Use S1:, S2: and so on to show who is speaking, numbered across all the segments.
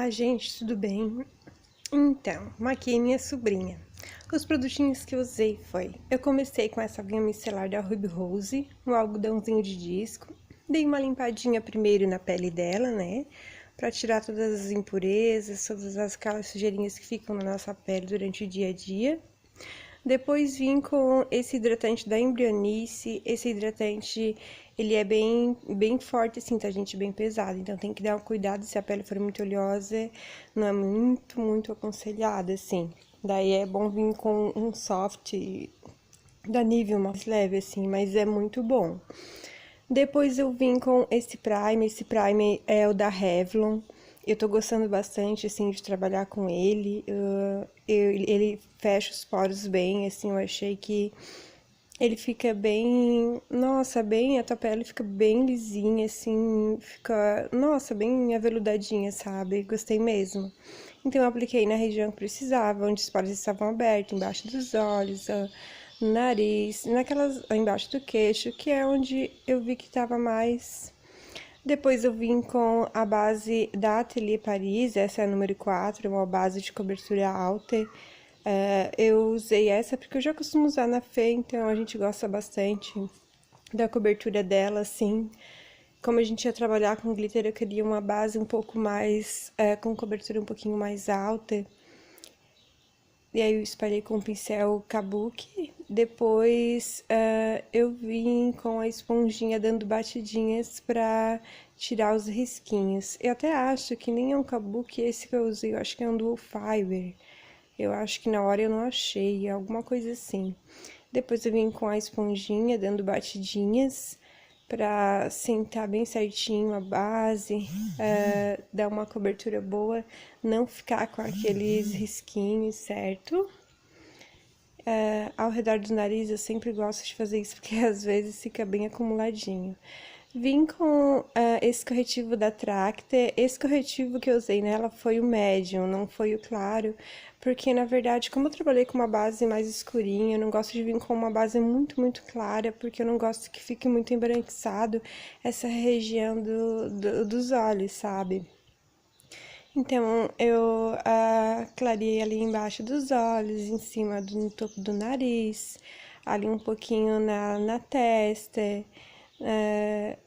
S1: Olá, gente, tudo bem? Então, maquiei minha sobrinha. Os produtinhos que eu usei eu comecei com essa aguinha micelar da Ruby Rose, um algodãozinho de disco. Dei uma limpadinha primeiro na pele dela, né? Pra tirar todas as impurezas, todas aquelas sujeirinhas que ficam na nossa pele durante o dia a dia. Depois vim com esse hidratante da Embryonice. Esse hidratante, ele é bem forte, assim, tá, gente? Bem pesado. Então, tem que dar um cuidado se a pele for muito oleosa. Não é muito aconselhado, assim. Daí, é bom vir com um soft da Nivea, mais leve, assim, mas é muito bom. Depois, eu vim com esse primer. Esse primer é o da Revlon. Eu tô gostando bastante, assim, de trabalhar com ele. Ele fecha os poros bem, assim, eu achei que ele fica bem... Nossa, a tua pele fica bem lisinha, assim, fica... Nossa, bem aveludadinha, sabe? Gostei mesmo. Então, eu apliquei na região que precisava, onde os poros estavam abertos, embaixo dos olhos, no nariz, embaixo do queixo, que é onde eu vi que tava mais... Depois eu vim com a base da Atelier Paris, essa é a número 4, uma base de cobertura alta. Eu usei essa porque eu já costumo usar na Fê, então a gente gosta bastante da cobertura dela, assim. Como a gente ia trabalhar com glitter, eu queria uma base um pouco mais, com cobertura um pouquinho mais alta. E aí eu espalhei com o pincel Kabuki. Depois eu vim com a esponjinha dando batidinhas pra tirar os risquinhos. Eu até acho que nem é um Kabuki esse que eu usei, eu acho que é um Dual Fiber. Eu acho que na hora eu não achei, alguma coisa assim. Depois eu vim com a esponjinha dando batidinhas pra sentar bem certinho a base, dar uma cobertura boa, não ficar com aqueles risquinhos, certo? Ao redor do nariz eu sempre gosto de fazer isso, porque às vezes fica bem acumuladinho. Vim com esse corretivo da Tracta. Esse corretivo que eu usei nela foi o médium, não foi o claro, porque na verdade, como eu trabalhei com uma base mais escurinha, eu não gosto de vir com uma base muito clara, porque eu não gosto que fique muito embranquiçado essa região dos olhos, sabe? Então, eu clareei ali embaixo dos olhos, em cima no topo do nariz, ali um pouquinho na testa.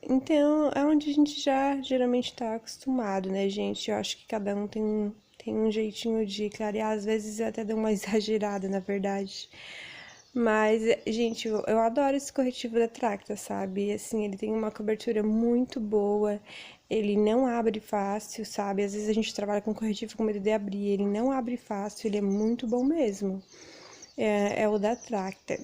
S1: Então, é onde a gente já geralmente tá acostumado, né, gente? Eu acho que cada um tem um jeitinho de clarear, às vezes eu até dou uma exagerada, na verdade. Mas, gente, eu adoro esse corretivo da Tracta, sabe? Assim, ele tem uma cobertura muito boa, ele não abre fácil, sabe? Às vezes a gente trabalha com corretivo com medo de abrir, ele não abre fácil, ele é muito bom mesmo. É o da Tracta.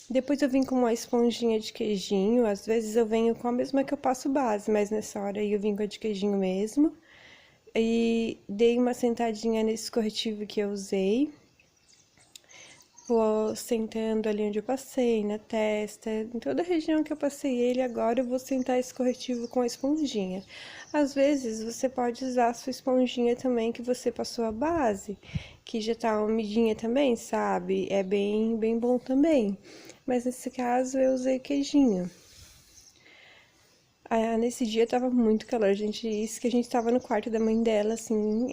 S1: Depois eu vim com uma esponjinha de queijinho, às vezes eu venho com a mesma que eu passo base, mas nessa hora aí eu vim com a de queijinho mesmo. E dei uma sentadinha nesse corretivo que eu usei. Vou sentando ali onde eu passei, na testa, em toda a região que eu passei ele, agora eu vou sentar esse corretivo com a esponjinha. Às vezes, você pode usar a sua esponjinha também que você passou a base, que já tá umidinha também, sabe? É bem bom também. Mas nesse caso, eu usei queijinho. Nesse dia tava muito calor, gente. Isso que a gente tava no quarto da mãe dela, assim,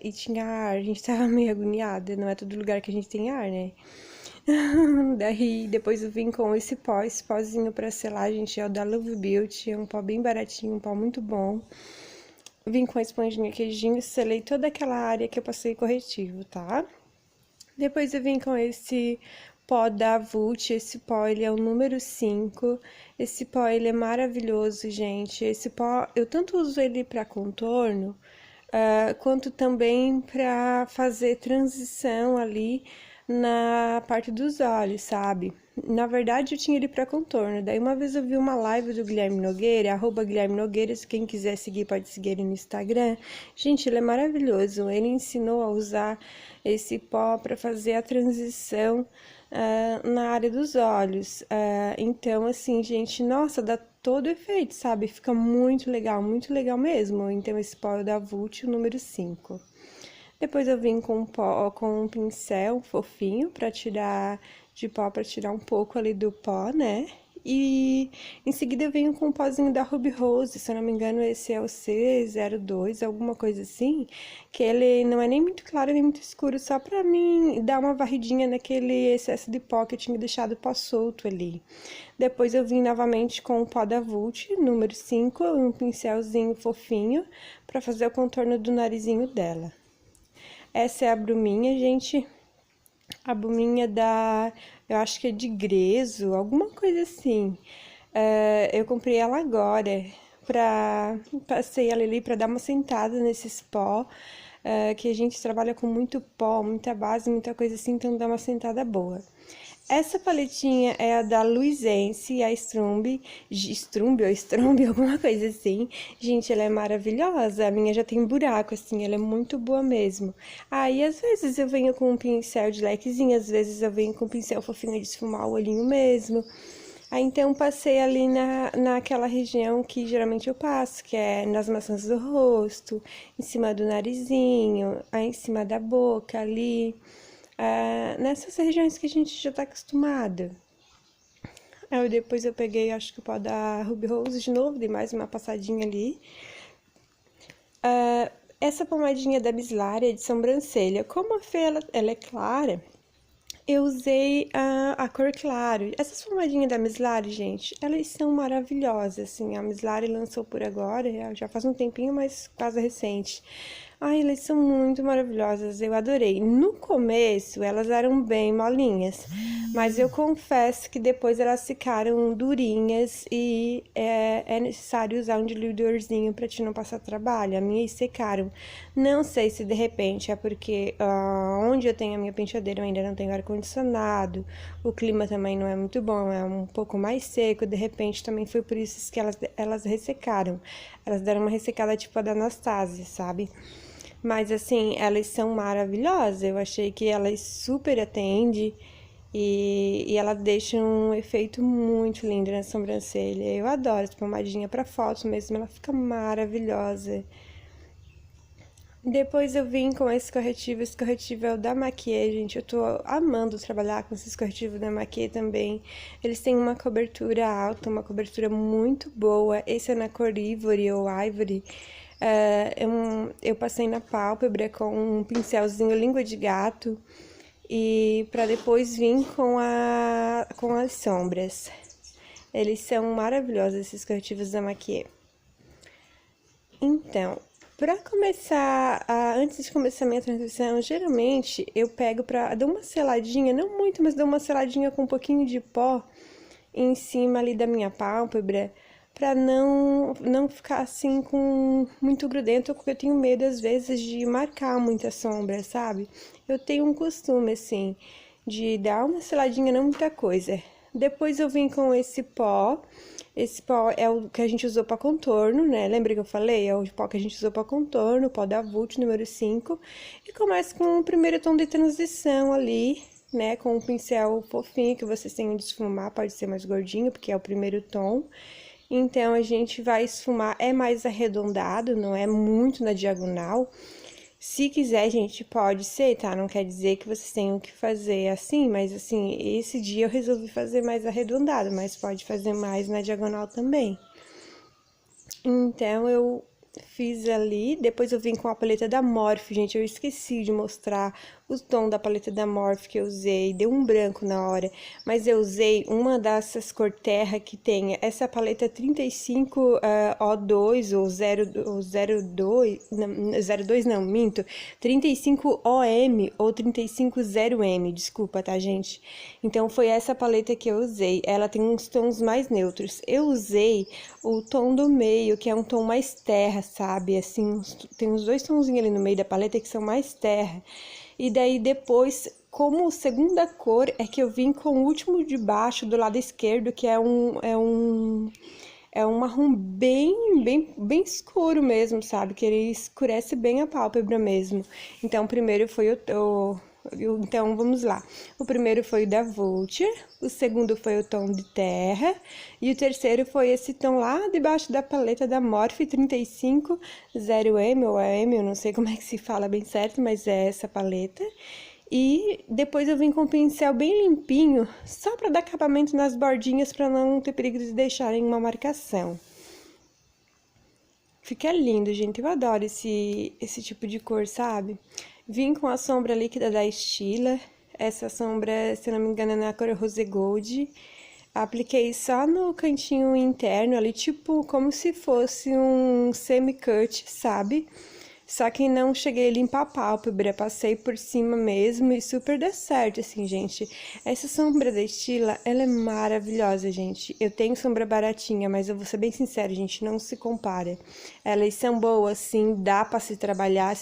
S1: e tinha ar. A gente tava meio agoniada. Não é todo lugar que a gente tem ar, né? Daí depois eu vim com esse pozinho pra selar, gente. É o da Love Beauty. É um pó bem baratinho, um pó muito bom. Vim com a esponjinha queijinho e selei toda aquela área que eu passei corretivo, tá? Depois eu vim com esse pó da Vult, esse pó, ele é o número 5. Esse pó, ele é maravilhoso, gente. Esse pó, eu tanto uso ele pra contorno, quanto também pra fazer transição ali na parte dos olhos, sabe? Na verdade, eu tinha ele pra contorno. Daí, uma vez eu vi uma live do Guilherme Nogueira, @Guilherme Nogueira, se quem quiser seguir, pode seguir ele no Instagram. Gente, ele é maravilhoso. Ele ensinou a usar esse pó pra fazer a transição na área dos olhos. Então, assim, gente, nossa, dá todo efeito, sabe? Fica muito legal mesmo. Então, esse pó é da Vult, o número 5. Depois eu vim com um pincel fofinho pra tirar de pó, pra tirar um pouco ali do pó, né? E em seguida eu venho com um pozinho da Ruby Rose, se eu não me engano esse é o C02, alguma coisa assim, que ele não é nem muito claro nem muito escuro, só pra mim dar uma varridinha naquele excesso de pó que eu tinha deixado pó solto ali. Depois eu vim novamente com o pó da Vult, número 5, um pincelzinho fofinho, pra fazer o contorno do narizinho dela. Essa é a bruminha, gente. A bruminha eu acho que é de Greso, alguma coisa assim. Eu comprei ela agora, passei ela ali pra dar uma sentada nesses pó, que a gente trabalha com muito pó, muita base, muita coisa assim, então dá uma sentada boa. Essa paletinha é a da Luizense, a Strumbi, ou Strumbi, alguma coisa assim. Gente, ela é maravilhosa, a minha já tem buraco, assim, ela é muito boa mesmo. Aí, às vezes eu venho com um pincel de lequezinho, às vezes eu venho com um pincel fofinho de esfumar o olhinho mesmo. Aí, então, passei ali naquela região que geralmente eu passo, que é nas maçãs do rosto, em cima do narizinho, aí em cima da boca ali. Nessas regiões que a gente já tá acostumado. Aí depois eu peguei, acho que o pó da Ruby Rose de novo, dei mais uma passadinha ali. Essa pomadinha da Bislari é de sobrancelha. Como a Fê, ela é clara, eu usei a cor claro. Essas pomadinhas da Bislari, gente, elas são maravilhosas, assim. A Bislari lançou por agora, já faz um tempinho, mas quase recente. Ai, elas são muito maravilhosas, eu adorei. No começo, elas eram bem molinhas, mas eu confesso que depois elas ficaram durinhas e é necessário usar um diluidorzinho pra te não passar trabalho. A minha secaram. Não sei se de repente é porque onde eu tenho a minha penteadeira eu ainda não tenho ar-condicionado, o clima também não é muito bom, é um pouco mais seco, de repente também foi por isso que elas ressecaram. Elas deram uma ressecada tipo a da Anastasia, sabe? Mas assim, elas são maravilhosas. Eu achei que elas super atendem e ela deixa um efeito muito lindo na sobrancelha. Eu adoro essa pomadinha pra foto mesmo, ela fica maravilhosa. Depois eu vim com esse corretivo é o da Maquia, gente. Eu tô amando trabalhar com esses corretivos da Maquia também. Eles têm uma cobertura alta, uma cobertura muito boa. Esse é na cor Ivory ou Ivory. Eu passei na pálpebra com um pincelzinho língua de gato e para depois vir com as sombras. Eles são maravilhosos, esses corretivos da Maquia. Então, para começar, antes de começar a minha transição, geralmente eu pego dar uma seladinha, não muito, mas dou uma seladinha com um pouquinho de pó em cima ali da minha pálpebra, pra não ficar assim com muito grudento, porque eu tenho medo às vezes de marcar muita sombra, sabe? Eu tenho um costume assim de dar uma seladinha, não muita coisa. Depois eu vim com esse pó. Esse pó é o que a gente usou para contorno, né? Lembra que eu falei? É o pó que a gente usou para contorno, o pó da Vult número 5. E começa com o primeiro tom de transição ali, né? Com um pincel fofinho que vocês tenham de esfumar, pode ser mais gordinho, porque é o primeiro tom. Então, a gente vai esfumar, é mais arredondado, não é muito na diagonal. Se quiser, gente, pode ser, tá? Não quer dizer que vocês tenham que fazer assim, mas assim, esse dia eu resolvi fazer mais arredondado, mas pode fazer mais na diagonal também. Então, eu fiz ali, depois eu vim com a paleta da Morphe, gente, eu esqueci de mostrar o tom da paleta da Morphe que eu usei, deu um branco na hora, mas eu usei uma dessas cor terra que tem essa paleta 35 O2 ou 02, não, 02 não, minto, 35 OM ou 35 0M, desculpa, tá, gente? Então, foi essa paleta que eu usei, ela tem uns tons mais neutros. Eu usei o tom do meio, que é um tom mais terra, sabe? Assim, tem uns dois tonzinhos ali no meio da paleta que são mais terra. E daí depois, como segunda cor, é que eu vim com o último de baixo do lado esquerdo, que é um marrom bem escuro mesmo, sabe? Que ele escurece bem a pálpebra mesmo. Então, primeiro foi então, vamos lá. O primeiro foi o da Vult, o segundo foi o tom de terra, e o terceiro foi esse tom lá debaixo da paleta da Morphe 35 0M ou AM, eu não sei como é que se fala bem certo, mas é essa paleta. E depois eu vim com o pincel bem limpinho, só para dar acabamento nas bordinhas, para não ter perigo de deixarem uma marcação. Fica lindo, gente. Eu adoro esse tipo de cor, sabe? Vim com a sombra líquida da Stila. Essa sombra, se não me engano, é na cor Rose Gold. Apliquei só no cantinho interno ali, tipo, como se fosse um semi-cut, sabe? Só que não cheguei a limpar a pálpebra, passei por cima mesmo e super deu certo, assim, gente. Essa sombra da Stila, ela é maravilhosa, gente. Eu tenho sombra baratinha, mas eu vou ser bem sincera, gente, não se compara. Elas são boas, sim, dá pra se trabalhar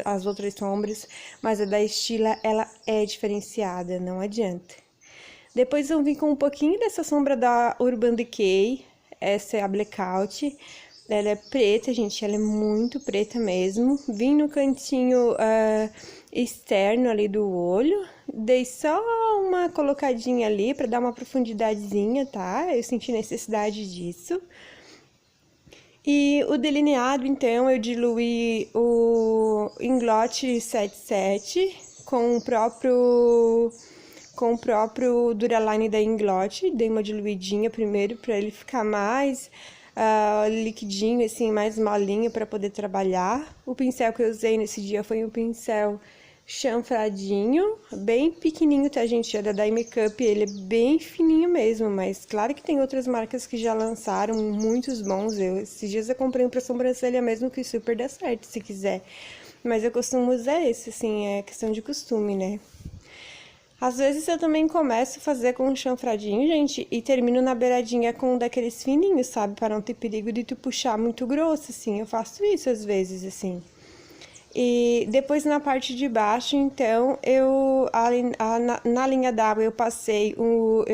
S1: as outras sombras, mas a da Stila, ela é diferenciada, não adianta. Depois eu vim com um pouquinho dessa sombra da Urban Decay, essa é a Blackout. Ela é preta, gente, ela é muito preta mesmo. Vim no cantinho externo ali do olho, dei só uma colocadinha ali pra dar uma profundidadezinha, tá? Eu senti necessidade disso. E o delineado, então, eu diluí o Inglot 77 com o próprio Duraline da Inglot. Dei uma diluidinha primeiro para ele ficar mais liquidinho, assim, mais molinho para poder trabalhar. O pincel que eu usei nesse dia foi um pincel chanfradinho, bem pequenininho, tá, gente? É da Dye Makeup, ele é bem fininho mesmo, mas claro que tem outras marcas que já lançaram muitos bons. Esses dias eu comprei um pra sobrancelha mesmo que super dá certo, se quiser. Mas eu costumo usar esse, assim, é questão de costume, né? Às vezes eu também começo a fazer com um chanfradinho, gente, e termino na beiradinha com um daqueles fininhos, sabe? Para não ter perigo de tu puxar muito grosso, assim. Eu faço isso às vezes, assim. E depois na parte de baixo, então, na linha d'água eu passei o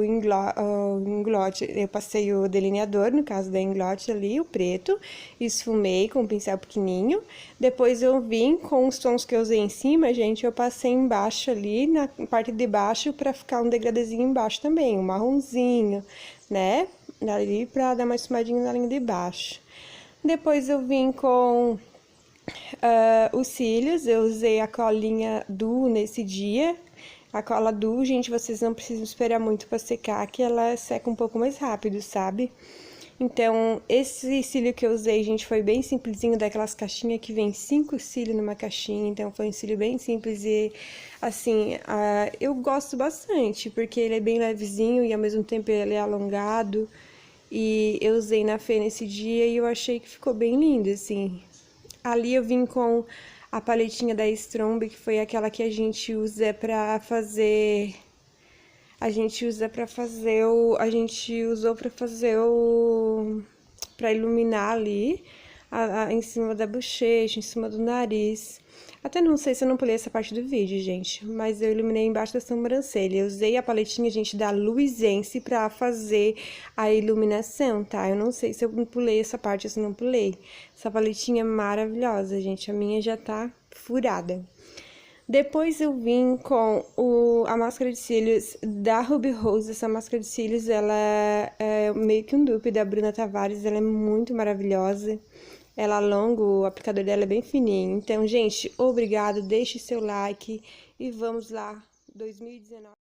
S1: Inglot, eu passei o delineador, no caso da Inglot ali, o preto, esfumei com um pincel pequenininho. Depois eu vim com os tons que eu usei em cima, gente, eu passei embaixo ali, na parte de baixo, pra ficar um degradezinho embaixo também, um marronzinho, né? Ali pra dar uma esfumadinha na linha de baixo. Depois eu vim com os cílios, eu usei a colinha Duo nesse dia. A cola Duo, gente, vocês não precisam esperar muito pra secar, que ela seca um pouco mais rápido, sabe? Então, esse cílio que eu usei, gente, foi bem simplesinho, daquelas caixinhas que vem 5 cílios numa caixinha. Então, foi um cílio bem simples e, assim, eu gosto bastante, porque ele é bem levezinho e, ao mesmo tempo, ele é alongado. E eu usei na Fê nesse dia e eu achei que ficou bem lindo, assim. Ali eu vim com a paletinha da Strombe, que foi aquela que a gente usa pra fazer... A gente usou pra fazer pra iluminar ali, em cima da bochecha, em cima do nariz. Até não sei se eu não pulei essa parte do vídeo, gente, mas eu iluminei embaixo da sobrancelha. Eu usei a paletinha, gente, da Luisense pra fazer a iluminação, tá? Eu não sei se eu pulei essa parte ou se não pulei. Essa paletinha é maravilhosa, gente. A minha já tá furada. Depois eu vim com a máscara de cílios da Ruby Rose. Essa máscara de cílios, ela é meio que um dupe da Bruna Tavares. Ela é muito maravilhosa. Ela alonga, o aplicador dela é bem fininho. Então, gente, obrigado. Deixe seu like e vamos lá, 2019.